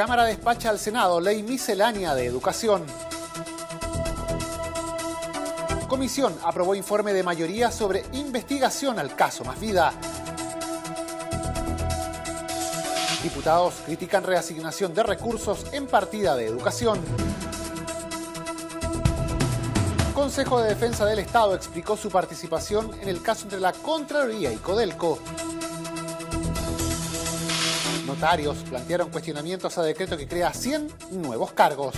Cámara despacha al Senado ley miscelánea de educación. Comisión aprobó informe de mayoría sobre investigación al caso Más Vida. Diputados critican reasignación de recursos en partida de educación. Consejo de Defensa del Estado explicó su participación en el caso entre la Contraloría y Codelco. Notarios plantearon cuestionamientos a decreto que crea 100 nuevos cargos.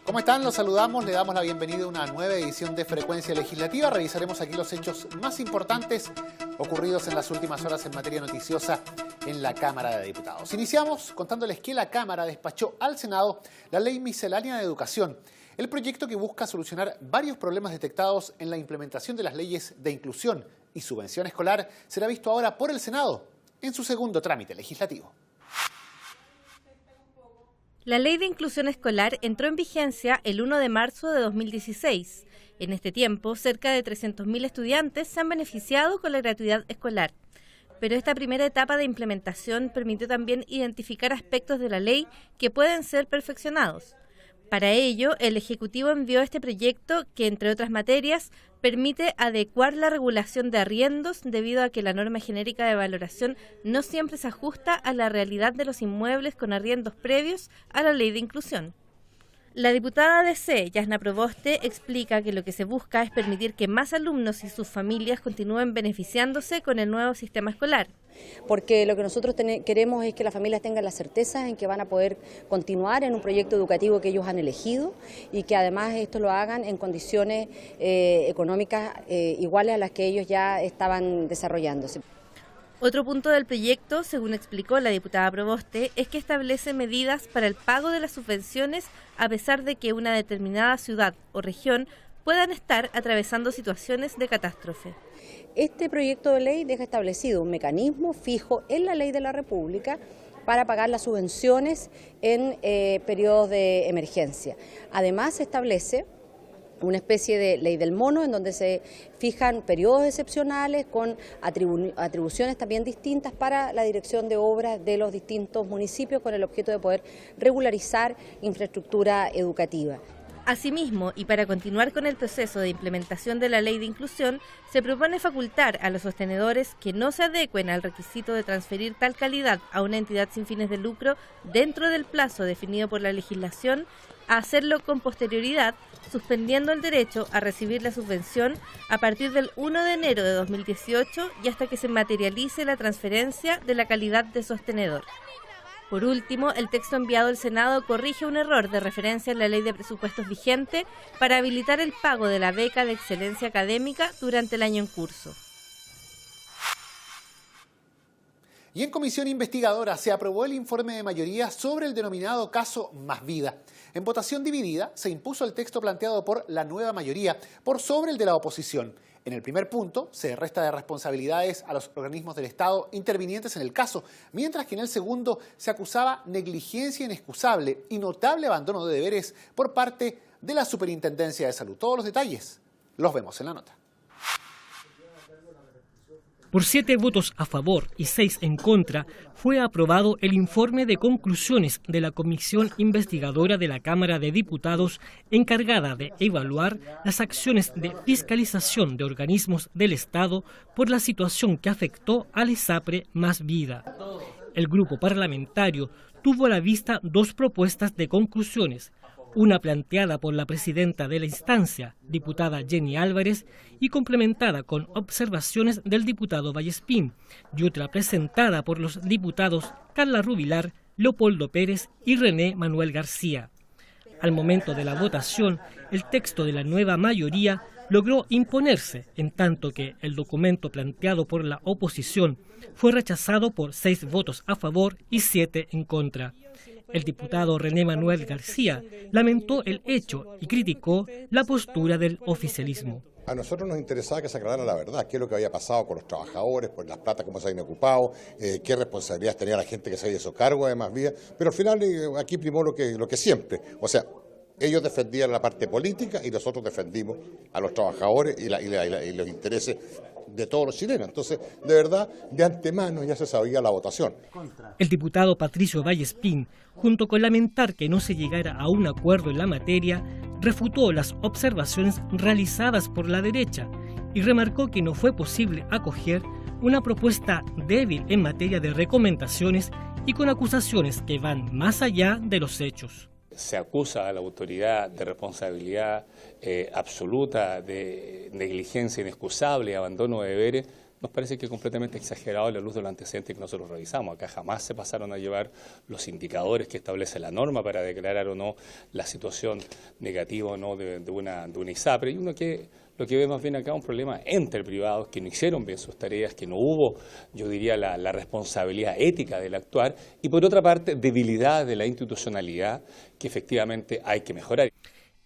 ¿Cómo están? Los saludamos, le damos la bienvenida a una nueva edición de Frecuencia Legislativa. Revisaremos aquí los hechos más importantes ocurridos en las últimas horas en materia noticiosa en la Cámara de Diputados. Iniciamos contándoles que la Cámara despachó al Senado la Ley Miscelánea de Educación, el proyecto que busca solucionar varios problemas detectados en la implementación de las leyes de inclusión y subvención escolar. Será visto ahora por el Senado en su segundo trámite legislativo. La Ley de Inclusión Escolar entró en vigencia el 1 de marzo de 2016. En este tiempo, cerca de 300.000 estudiantes se han beneficiado con la gratuidad escolar. Pero esta primera etapa de implementación permitió también identificar aspectos de la ley que pueden ser perfeccionados. Para ello, el Ejecutivo envió este proyecto que, entre otras materias, permite adecuar la regulación de arriendos debido a que la norma genérica de valoración no siempre se ajusta a la realidad de los inmuebles con arriendos previos a la ley de inclusión. La diputada DC, Yasna Proboste, explica que lo que se busca es permitir que más alumnos y sus familias continúen beneficiándose con el nuevo sistema escolar. Porque lo que nosotros queremos es que las familias tengan la certeza en que van a poder continuar en un proyecto educativo que ellos han elegido y que además esto lo hagan en condiciones económicas iguales a las que ellos ya estaban desarrollándose. Otro punto del proyecto, según explicó la diputada Proboste, es que establece medidas para el pago de las subvenciones a pesar de que una determinada ciudad o región puedan estar atravesando situaciones de catástrofe. Este proyecto de ley deja establecido un mecanismo fijo en la ley de la República para pagar las subvenciones en periodos de emergencia. Además, se establece una especie de ley del mono en donde se fijan periodos excepcionales con atribuciones también distintas para la dirección de obras de los distintos municipios con el objeto de poder regularizar infraestructura educativa. Asimismo, y para continuar con el proceso de implementación de la ley de inclusión, se propone facultar a los sostenedores que no se adecuen al requisito de transferir tal calidad a una entidad sin fines de lucro dentro del plazo definido por la legislación, a hacerlo con posterioridad, suspendiendo el derecho a recibir la subvención a partir del 1 de enero de 2018 y hasta que se materialice la transferencia de la calidad de sostenedor. Por último, el texto enviado al Senado corrige un error de referencia en la ley de presupuestos vigente para habilitar el pago de la beca de excelencia académica durante el año en curso. Y en comisión investigadora se aprobó el informe de mayoría sobre el denominado caso Más Vida. En votación dividida se impuso el texto planteado por la nueva mayoría por sobre el de la oposición. En el primer punto se resta de responsabilidades a los organismos del Estado intervinientes en el caso, mientras que en el segundo se acusaba negligencia inexcusable y notable abandono de deberes por parte de la Superintendencia de Salud. Todos los detalles los vemos en la nota. Por 7 votos a favor y 6 en contra, fue aprobado el informe de conclusiones de la Comisión Investigadora de la Cámara de Diputados encargada de evaluar las acciones de fiscalización de organismos del Estado por la situación que afectó al ISAPRE Más Vida. El grupo parlamentario tuvo a la vista 2 propuestas de conclusiones, una planteada por la presidenta de la instancia, diputada Jenny Álvarez, y complementada con observaciones del diputado Vallespín, y otra presentada por los diputados Carla Rubilar, Leopoldo Pérez y René Manuel García. Al momento de la votación, el texto de la nueva mayoría logró imponerse, en tanto que el documento planteado por la oposición fue rechazado por 6 votos a favor y 7 en contra. El diputado René Manuel García lamentó el hecho y criticó la postura del oficialismo. A nosotros nos interesaba que se aclarara la verdad, qué es lo que había pasado con los trabajadores, por las plata, cómo se habían ocupado, qué responsabilidades tenía la gente que se había hecho cargo de Más Vida, pero al final aquí primó lo que siempre, o sea, ellos defendían la parte política y nosotros defendimos a los trabajadores y los intereses de todos los chilenos. Entonces, de verdad, de antemano ya se sabía la votación. El diputado Patricio Vallespín, junto con lamentar que no se llegara a un acuerdo en la materia, refutó las observaciones realizadas por la derecha y remarcó que no fue posible acoger una propuesta débil en materia de recomendaciones y con acusaciones que van más allá de los hechos. Se acusa a la autoridad de responsabilidad absoluta, de negligencia inexcusable, abandono de deberes. Nos parece que es completamente exagerado a la luz de los antecedentes que nosotros revisamos. Acá jamás se pasaron a llevar los indicadores que establece la norma para declarar o no la situación negativa o no de una ISAPRE. Y lo que ve más bien acá es un problema entre privados que no hicieron bien sus tareas, que no hubo, yo diría, la responsabilidad ética del actuar, y por otra parte, debilidad de la institucionalidad que efectivamente hay que mejorar.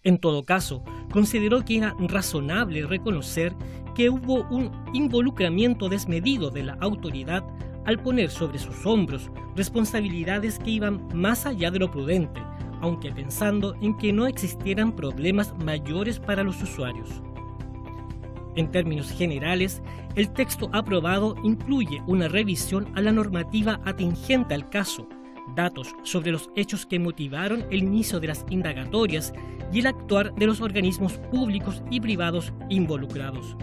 En todo caso, consideró que era razonable reconocer que hubo un involucramiento desmedido de la autoridad al poner sobre sus hombros responsabilidades que iban más allá de lo prudente, aunque pensando en que no existieran problemas mayores para los usuarios. En términos generales, el texto aprobado incluye una revisión a la normativa atingente al caso, datos sobre los hechos que motivaron el inicio de las indagatorias y el actuar de los organismos públicos y privados involucrados,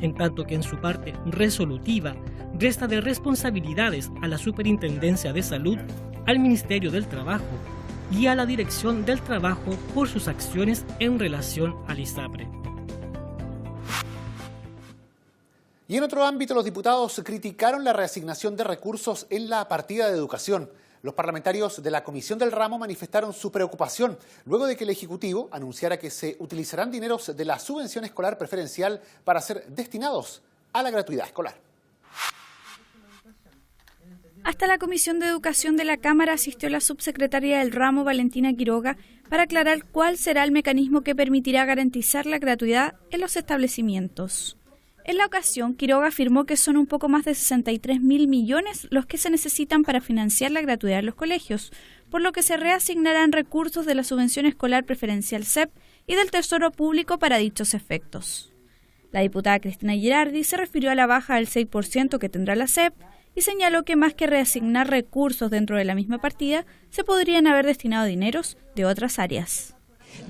en tanto que en su parte resolutiva resta de responsabilidades a la Superintendencia de Salud, al Ministerio del Trabajo y a la Dirección del Trabajo por sus acciones en relación al ISAPRE. Y en otro ámbito, los diputados criticaron la reasignación de recursos en la partida de educación. Los parlamentarios de la Comisión del Ramo manifestaron su preocupación luego de que el Ejecutivo anunciara que se utilizarán dineros de la subvención escolar preferencial para ser destinados a la gratuidad escolar. Hasta la Comisión de Educación de la Cámara asistió la subsecretaria del ramo, Valentina Quiroga, para aclarar cuál será el mecanismo que permitirá garantizar la gratuidad en los establecimientos. En la ocasión, Quiroga afirmó que son un poco más de 63.000 millones los que se necesitan para financiar la gratuidad en los colegios, por lo que se reasignarán recursos de la subvención escolar preferencial SEP y del Tesoro Público para dichos efectos. La diputada Cristina Girardi se refirió a la baja del 6% que tendrá la SEP y señaló que más que reasignar recursos dentro de la misma partida, se podrían haber destinado dineros de otras áreas.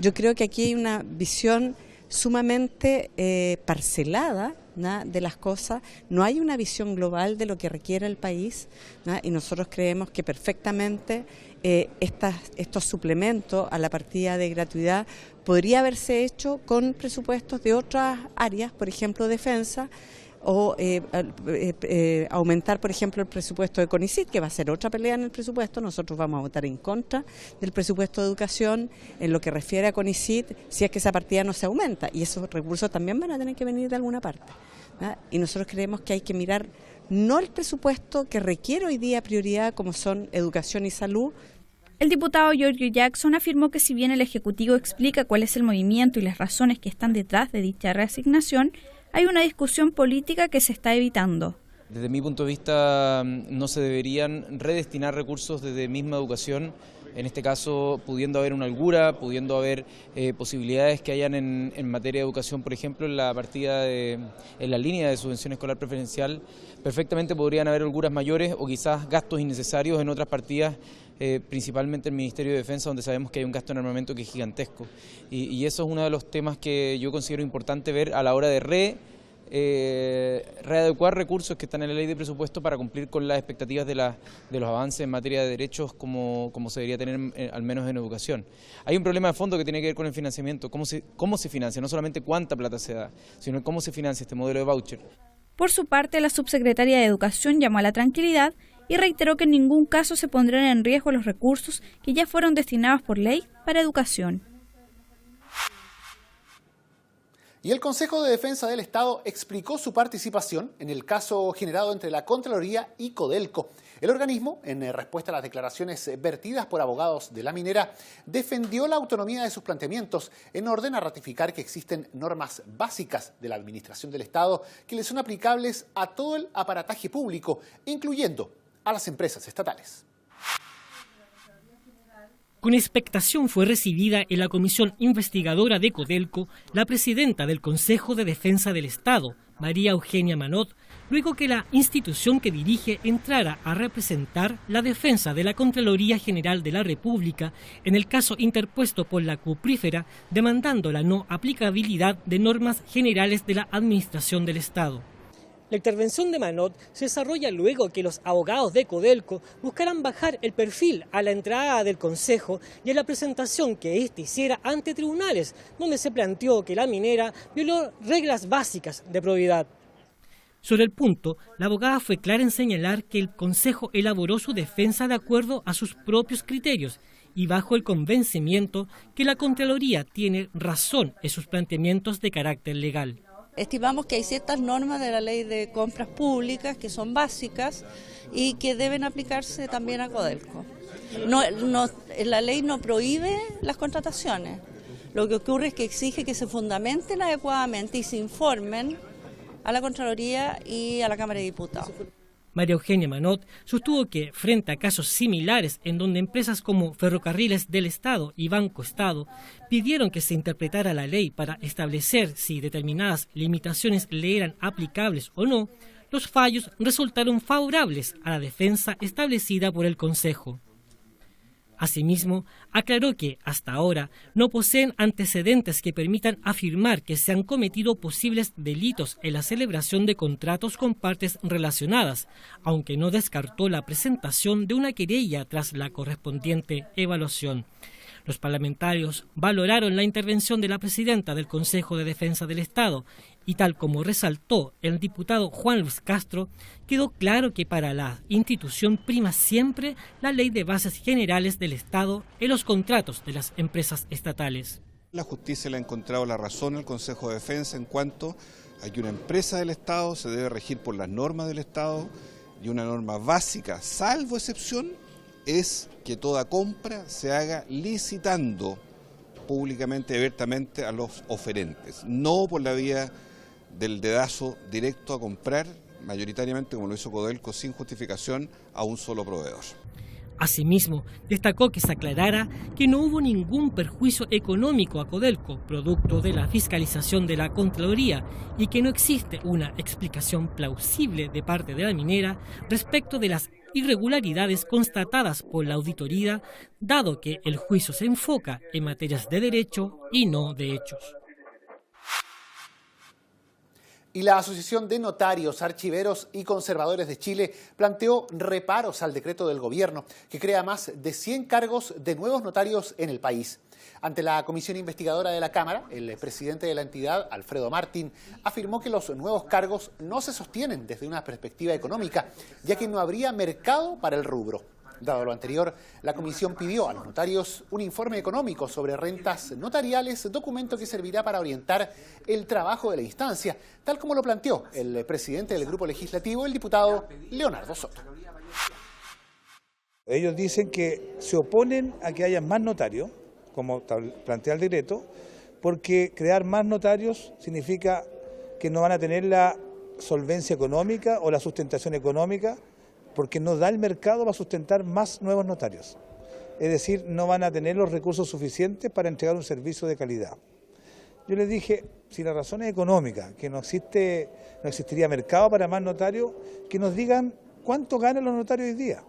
Yo creo que aquí hay una visión sumamente parcelada, ¿no?, de las cosas. No hay una visión global de lo que requiere el país, ¿no?, y nosotros creemos que perfectamente estos suplementos a la partida de gratuidad podría haberse hecho con presupuestos de otras áreas, por ejemplo defensa, o aumentar, por ejemplo, el presupuesto de CONICYT, que va a ser otra pelea en el presupuesto. Nosotros vamos a votar en contra del presupuesto de educación en lo que refiere a CONICYT, si es que esa partida no se aumenta, y esos recursos también van a tener que venir de alguna parte, ¿no? Y nosotros creemos que hay que mirar no el presupuesto que requiere hoy día prioridad, como son educación y salud. El diputado Giorgio Jackson afirmó que si bien el Ejecutivo explica cuál es el movimiento y las razones que están detrás de dicha reasignación, hay una discusión política que se está evitando. Desde mi punto de vista, no se deberían redestinar recursos desde misma educación, en este caso pudiendo haber una holgura, pudiendo haber posibilidades que hayan en materia de educación, por ejemplo, en la partida en la línea de subvención escolar preferencial, perfectamente podrían haber holguras mayores o quizás gastos innecesarios en otras partidas, principalmente el Ministerio de Defensa, donde sabemos que hay un gasto en armamento que es gigantesco. Y eso es uno de los temas que yo considero importante ver a la hora de readecuar recursos que están en la ley de presupuesto para cumplir con las expectativas de los avances en materia de derechos como se debería tener al menos en educación. Hay un problema de fondo que tiene que ver con el financiamiento, cómo se financia, no solamente cuánta plata se da, sino cómo se financia este modelo de voucher. Por su parte, la subsecretaria de Educación llamó a la tranquilidad y reiteró que en ningún caso se pondrán en riesgo los recursos que ya fueron destinados por ley para educación. Y el Consejo de Defensa del Estado explicó su participación en el caso generado entre la Contraloría y Codelco. El organismo, en respuesta a las declaraciones vertidas por abogados de la minera, defendió la autonomía de sus planteamientos en orden a ratificar que existen normas básicas de la administración del Estado que le son aplicables a todo el aparataje público, incluyendo a las empresas estatales. Con expectación fue recibida en la comisión investigadora de Codelco la presidenta del Consejo de Defensa del Estado, María Eugenia Manot, luego que la institución que dirige entrara a representar la defensa de la Contraloría General de la República en el caso interpuesto por la cuprífera demandando la no aplicabilidad de normas generales de la Administración del Estado. La intervención de Manot se desarrolla luego que los abogados de Codelco buscaran bajar el perfil a la entrada del Consejo y a la presentación que éste hiciera ante tribunales, donde se planteó que la minera violó reglas básicas de probidad. Sobre el punto, la abogada fue clara en señalar que el Consejo elaboró su defensa de acuerdo a sus propios criterios y bajo el convencimiento que la Contraloría tiene razón en sus planteamientos de carácter legal. Estimamos que hay ciertas normas de la ley de compras públicas que son básicas y que deben aplicarse también a Codelco. La ley no prohíbe las contrataciones. Lo que ocurre es que exige que se fundamenten adecuadamente y se informen a la Contraloría y a la Cámara de Diputados. María Eugenia Manot sostuvo que, frente a casos similares en donde empresas como Ferrocarriles del Estado y Banco Estado pidieron que se interpretara la ley para establecer si determinadas limitaciones le eran aplicables o no, los fallos resultaron favorables a la defensa establecida por el Consejo. Asimismo, aclaró que, hasta ahora, no poseen antecedentes que permitan afirmar que se han cometido posibles delitos en la celebración de contratos con partes relacionadas, aunque no descartó la presentación de una querella tras la correspondiente evaluación. Los parlamentarios valoraron la intervención de la presidenta del Consejo de Defensa del Estado y tal como resaltó el diputado Juan Luis Castro, quedó claro que para la institución prima siempre la Ley de Bases Generales del Estado en los contratos de las empresas estatales. La justicia le ha encontrado la razón al Consejo de Defensa en cuanto a que una empresa del Estado se debe regir por las normas del Estado y una norma básica, salvo excepción, es que toda compra se haga licitando públicamente y abiertamente a los oferentes, no por la vía del dedazo directo a comprar, mayoritariamente como lo hizo Codelco, sin justificación a un solo proveedor. Asimismo, destacó que se aclarara que no hubo ningún perjuicio económico a Codelco, producto de la fiscalización de la Contraloría, y que no existe una explicación plausible de parte de la minera respecto de las irregularidades constatadas por la auditoría, dado que el juicio se enfoca en materias de derecho y no de hechos. Y la Asociación de Notarios, Archiveros y Conservadores de Chile planteó reparos al decreto del gobierno que crea más de 100 cargos de nuevos notarios en el país. Ante la comisión investigadora de la Cámara, el presidente de la entidad, Alfredo Martín, afirmó que los nuevos cargos no se sostienen desde una perspectiva económica, ya que no habría mercado para el rubro. Dado lo anterior, la comisión pidió a los notarios un informe económico sobre rentas notariales, documento que servirá para orientar el trabajo de la instancia, tal como lo planteó el presidente del grupo legislativo, el diputado Leonardo Soto. Ellos dicen que se oponen a que haya más notarios, como plantea el decreto, porque crear más notarios significa que no van a tener la solvencia económica o la sustentación económica, porque no da el mercado para sustentar más nuevos notarios. Es decir, no van a tener los recursos suficientes para entregar un servicio de calidad. Yo les dije, si la razón es económica, que no existiría mercado para más notarios, que nos digan cuánto ganan los notarios hoy día.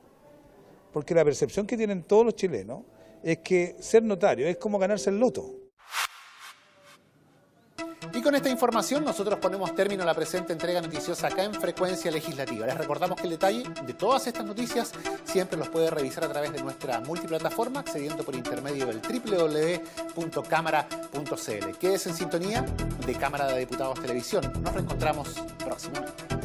Porque la percepción que tienen todos los chilenos es que ser notario es como ganarse el loto. Y con esta información nosotros ponemos término a la presente entrega noticiosa acá en Frecuencia Legislativa. Les recordamos que el detalle de todas estas noticias siempre los puede revisar a través de nuestra multiplataforma, accediendo por intermedio del www.cámara.cl. Quédese en sintonía de Cámara de Diputados Televisión. Nos reencontramos próximamente.